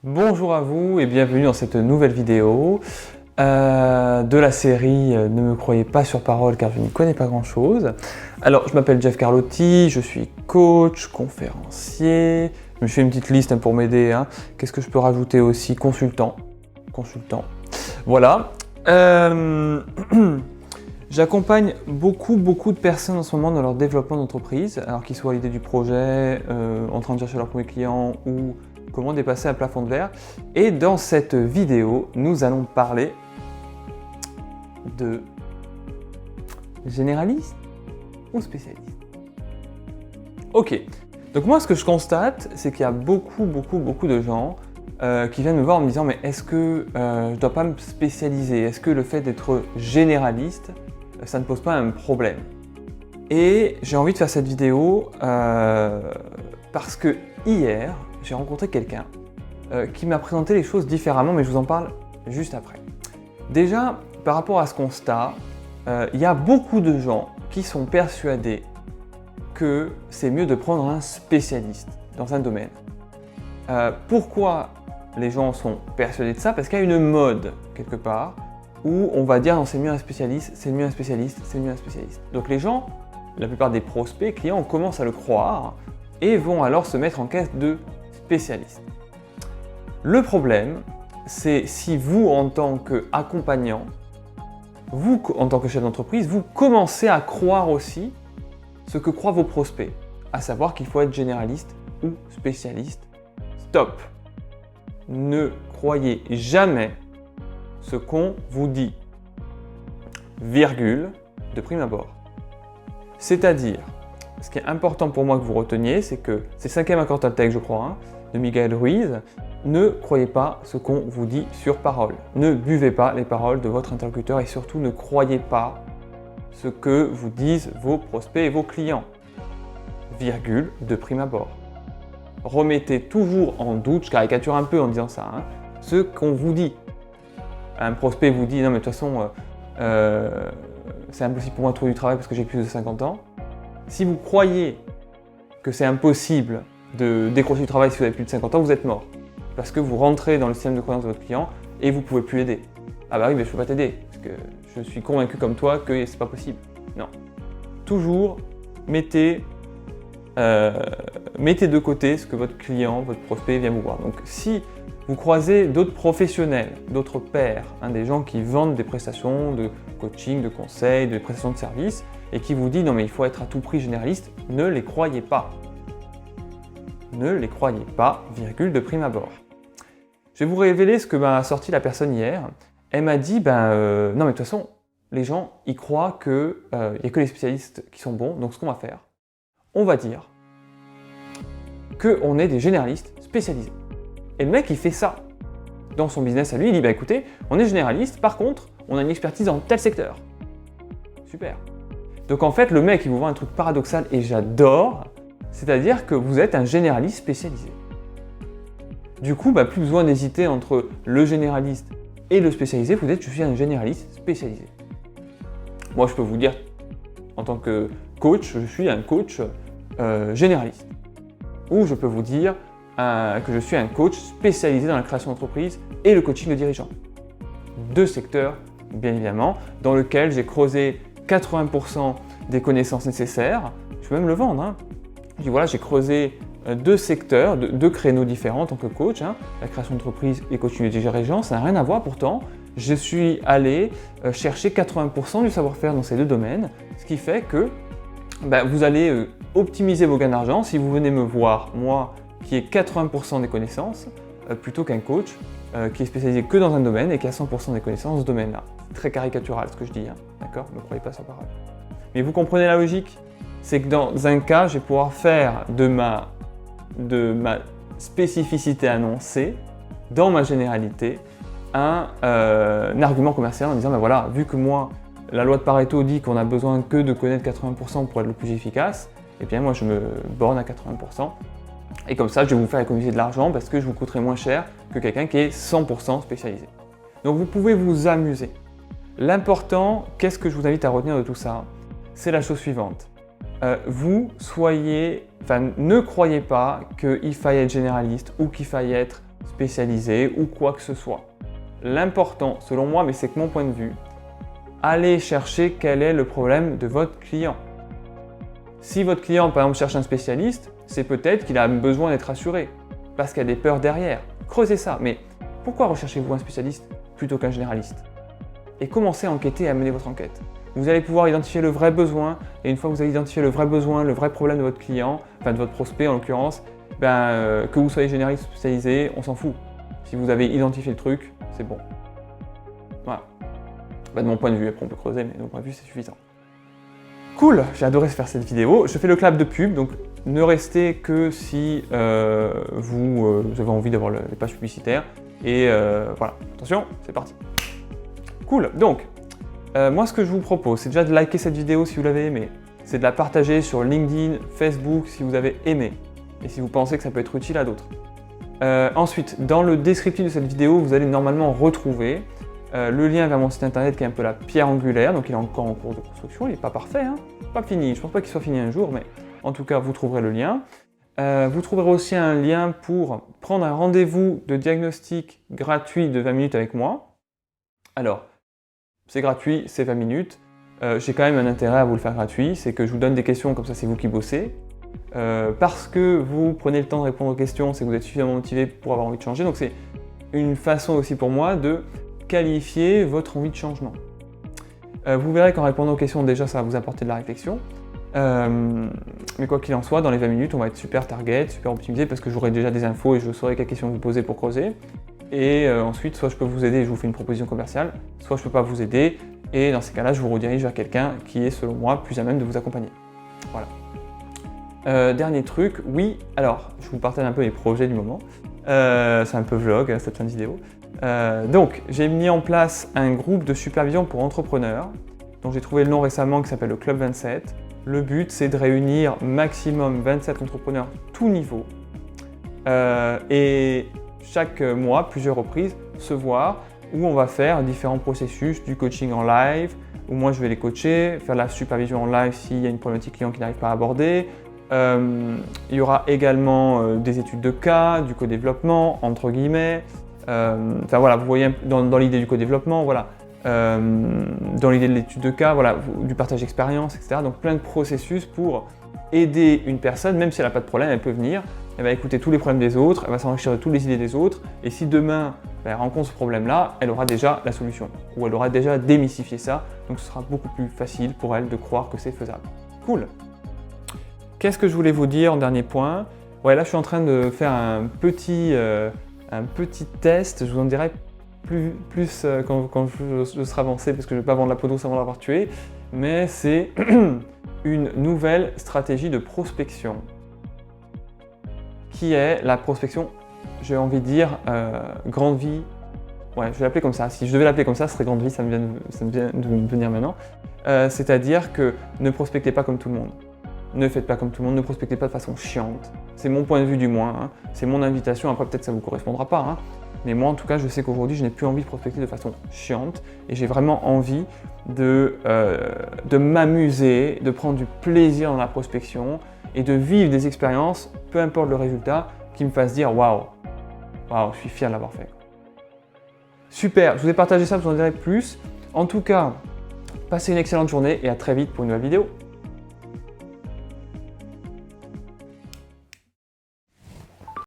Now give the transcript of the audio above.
Bonjour à vous et bienvenue dans cette nouvelle vidéo de la série Ne me croyez pas sur parole car je n'y connais pas grand chose. Alors je m'appelle Jeff Carlotti, je suis coach, conférencier, je me fais une petite liste pour m'aider. Qu'est-ce que je peux rajouter aussi? Consultant. Voilà. J'accompagne beaucoup de personnes en ce moment dans leur développement d'entreprise, alors qu'ils soient à l'idée du projet, en train de chercher leur premier client ou comment dépasser un plafond de verre. Et dans cette vidéo, nous allons parler de généraliste ou spécialiste. Ok, donc moi ce que je constate, c'est qu'il y a beaucoup de gens qui viennent me voir en me disant mais est-ce que je ne dois pas me spécialiser? Est-ce que le fait d'être généraliste, ça ne pose pas un problème? Et j'ai envie de faire cette vidéo parce que hier, j'ai rencontré quelqu'un qui m'a présenté les choses différemment, mais je vous en parle juste après. Déjà, par rapport à ce constat, il y a beaucoup de gens qui sont persuadés que c'est mieux de prendre un spécialiste dans un domaine. Pourquoi les gens sont persuadés de ça? Parce qu'il y a une mode, quelque part, où on va dire non, c'est mieux un spécialiste, c'est mieux un spécialiste, c'est mieux un spécialiste. Donc les gens, la plupart des prospects, clients, commencent à le croire et vont alors se mettre en quête de spécialiste. Le problème, c'est si vous, en tant qu'accompagnant, vous, en tant que chef d'entreprise, vous commencez à croire aussi ce que croient vos prospects, à savoir qu'il faut être généraliste ou spécialiste. Stop! Ne croyez jamais ce qu'on vous dit, virgule, de prime abord. C'est-à-dire, ce qui est important pour moi que vous reteniez, c'est que c'est le 5e accord Toltec, je crois, de Miguel Ruiz. Ne croyez pas ce qu'on vous dit sur parole. Ne buvez pas les paroles de votre interlocuteur et surtout ne croyez pas ce que vous disent vos prospects et vos clients. Virgule, de prime abord. Remettez toujours en doute, je caricature un peu en disant ça, ce qu'on vous dit. Un prospect vous dit « Non mais de toute façon, c'est impossible pour moi de trouver du travail parce que j'ai plus de 50 ans ». Si vous croyez que c'est impossible de décrocher du travail si vous avez plus de 50 ans, vous êtes mort. Parce que vous rentrez dans le système de croyance de votre client et vous ne pouvez plus aider. Ah bah oui, mais je ne peux pas t'aider, parce que je suis convaincu comme toi que c'est pas possible. Non. Toujours mettez de côté ce que votre client, votre prospect vient vous voir. Donc si vous croisez d'autres professionnels, d'autres pairs, des gens qui vendent des prestations de coaching, de conseil, de prestations de services, et qui vous disent non mais il faut être à tout prix généraliste, ne les croyez pas. Ne les croyez pas, virgule, de prime abord. Je vais vous révéler ce que m'a sorti la personne hier. Elle m'a dit non mais de toute façon, les gens ils croient qu'il n'y a que les spécialistes qui sont bons, donc ce qu'on va faire, on va dire qu'on est des généralistes spécialisés. Et le mec il fait ça dans son business à lui, il dit écoutez, on est généraliste, par contre, on a une expertise dans tel secteur. Super. Donc en fait, le mec il vous vend un truc paradoxal et j'adore, c'est-à-dire que vous êtes un généraliste spécialisé. Du coup, plus besoin d'hésiter entre le généraliste et le spécialisé, vous dites je suis un généraliste spécialisé. Moi je peux vous dire, en tant que coach, je suis un coach généraliste. Ou je peux vous dire que je suis un coach spécialisé dans la création d'entreprise et le coaching de dirigeants. Deux secteurs, bien évidemment, dans lesquels j'ai creusé 80% des connaissances nécessaires. Je peux même le vendre. Je dis voilà, j'ai creusé deux secteurs, deux créneaux différents en tant que coach, la création d'entreprise et coaching de dirigeants, ça n'a rien à voir pourtant. Je suis allé chercher 80% du savoir-faire dans ces deux domaines, ce qui fait que vous allez optimiser vos gains d'argent si vous venez me voir, moi, qui ai 80% des connaissances, plutôt qu'un coach qui est spécialisé que dans un domaine et qui a 100% des connaissances dans ce domaine-là. C'est très caricatural ce que je dis, d'accord? Ne croyez pas sur parole. Mais vous comprenez la logique? C'est que dans un cas, je vais pouvoir faire de ma spécificité annoncée, dans ma généralité, un argument commercial en disant voilà, vu que moi, la loi de Pareto dit qu'on a besoin que de connaître 80% pour être le plus efficace, et bien moi je me borne à 80%. Et comme ça, je vais vous faire économiser de l'argent parce que je vous coûterai moins cher que quelqu'un qui est 100% spécialisé. Donc vous pouvez vous amuser. L'important, qu'est-ce que je vous invite à retenir de tout ça? C'est la chose suivante. Ne croyez pas qu'il faille être généraliste ou qu'il faille être spécialisé ou quoi que ce soit. L'important, selon moi, mais c'est que mon point de vue, allez chercher quel est le problème de votre client. Si votre client, par exemple, cherche un spécialiste, c'est peut-être qu'il a besoin d'être rassuré, parce qu'il y a des peurs derrière. Creusez ça, mais pourquoi recherchez-vous un spécialiste plutôt qu'un généraliste? Et commencez à enquêter et à mener votre enquête. Vous allez pouvoir identifier le vrai besoin, et une fois que vous avez identifié le vrai besoin, le vrai problème de votre client, enfin de votre prospect en l'occurrence, que vous soyez généraliste ou spécialisé, on s'en fout. Si vous avez identifié le truc, c'est bon. Voilà. De mon point de vue, après on peut creuser, mais de mon point de vue c'est suffisant. Cool, j'ai adoré faire cette vidéo. Je fais le clap de pub, donc ne restez que si vous avez envie d'avoir les pages publicitaires. Et voilà, attention, c'est parti. Cool, donc, moi ce que je vous propose, c'est déjà de liker cette vidéo si vous l'avez aimée. C'est de la partager sur LinkedIn, Facebook si vous avez aimé. Et si vous pensez que ça peut être utile à d'autres. Ensuite, dans le descriptif de cette vidéo, vous allez normalement retrouver le lien vers mon site internet qui est un peu la pierre angulaire, donc il est encore en cours de construction, il n'est pas parfait, hein, pas fini, je ne pense pas qu'il soit fini un jour, mais en tout cas vous trouverez le lien. Vous trouverez aussi un lien pour prendre un rendez-vous de diagnostic gratuit de 20 minutes avec moi. Alors, c'est gratuit, c'est 20 minutes, j'ai quand même un intérêt à vous le faire gratuit, c'est que je vous donne des questions, comme ça c'est vous qui bossez. Parce que vous prenez le temps de répondre aux questions, c'est que vous êtes suffisamment motivé pour avoir envie de changer, donc c'est une façon aussi pour moi de qualifier votre envie de changement. Vous verrez qu'en répondant aux questions, déjà ça va vous apporter de la réflexion. Mais quoi qu'il en soit, dans les 20 minutes, on va être super target, super optimisé parce que j'aurai déjà des infos et je saurai quelles questions vous poser pour creuser. Et ensuite, soit je peux vous aider et je vous fais une proposition commerciale, soit je ne peux pas vous aider et dans ces cas-là, je vous redirige vers quelqu'un qui est selon moi plus à même de vous accompagner. Voilà. Dernier truc, oui, alors je vous partage un peu les projets du moment. C'est un peu vlog cette fin de vidéo. Donc, j'ai mis en place un groupe de supervision pour entrepreneurs, dont j'ai trouvé le nom récemment qui s'appelle le Club 27. Le but, c'est de réunir maximum 27 entrepreneurs tout niveau et chaque mois, plusieurs reprises, se voir où on va faire différents processus, du coaching en live, où moi je vais les coacher, faire la supervision en live s'il y a une problématique client qui n'arrive pas à aborder. Il y aura également des études de cas, du co-développement, entre guillemets. Enfin voilà, vous voyez dans l'idée du co-développement, voilà, dans l'idée de l'étude de cas, voilà, du partage d'expérience, etc. Donc plein de processus pour aider une personne, même si elle n'a pas de problème, elle peut venir, elle va écouter tous les problèmes des autres, elle va s'enrichir de toutes les idées des autres, et si demain elle rencontre ce problème-là, elle aura déjà la solution, ou elle aura déjà démystifié ça, donc ce sera beaucoup plus facile pour elle de croire que c'est faisable. Cool. Qu'est-ce que je voulais vous dire en dernier point? Ouais, là je suis en train de faire un petit test, je vous en dirai plus quand je serai avancé parce que je ne vais pas vendre la peau d'ours avant l'avoir tué, mais c'est une nouvelle stratégie de prospection qui est la prospection, j'ai envie de dire, grande vie. Ouais, je vais l'appeler comme ça. Si je devais l'appeler comme ça, ce serait grande vie, ça me vient de me venir maintenant. C'est-à-dire que ne prospectez pas comme tout le monde. Ne faites pas comme tout le monde, ne prospectez pas de façon chiante. C'est mon point de vue du moins, hein. C'est mon invitation, après peut-être ça ne vous correspondra pas. Hein. Mais moi en tout cas, je sais qu'aujourd'hui, je n'ai plus envie de prospecter de façon chiante et j'ai vraiment envie de m'amuser, de prendre du plaisir dans la prospection et de vivre des expériences, peu importe le résultat, qui me fassent dire waouh, je suis fier de l'avoir fait. Super, je vous ai partagé ça, je vous en dirai plus. En tout cas, passez une excellente journée et à très vite pour une nouvelle vidéo.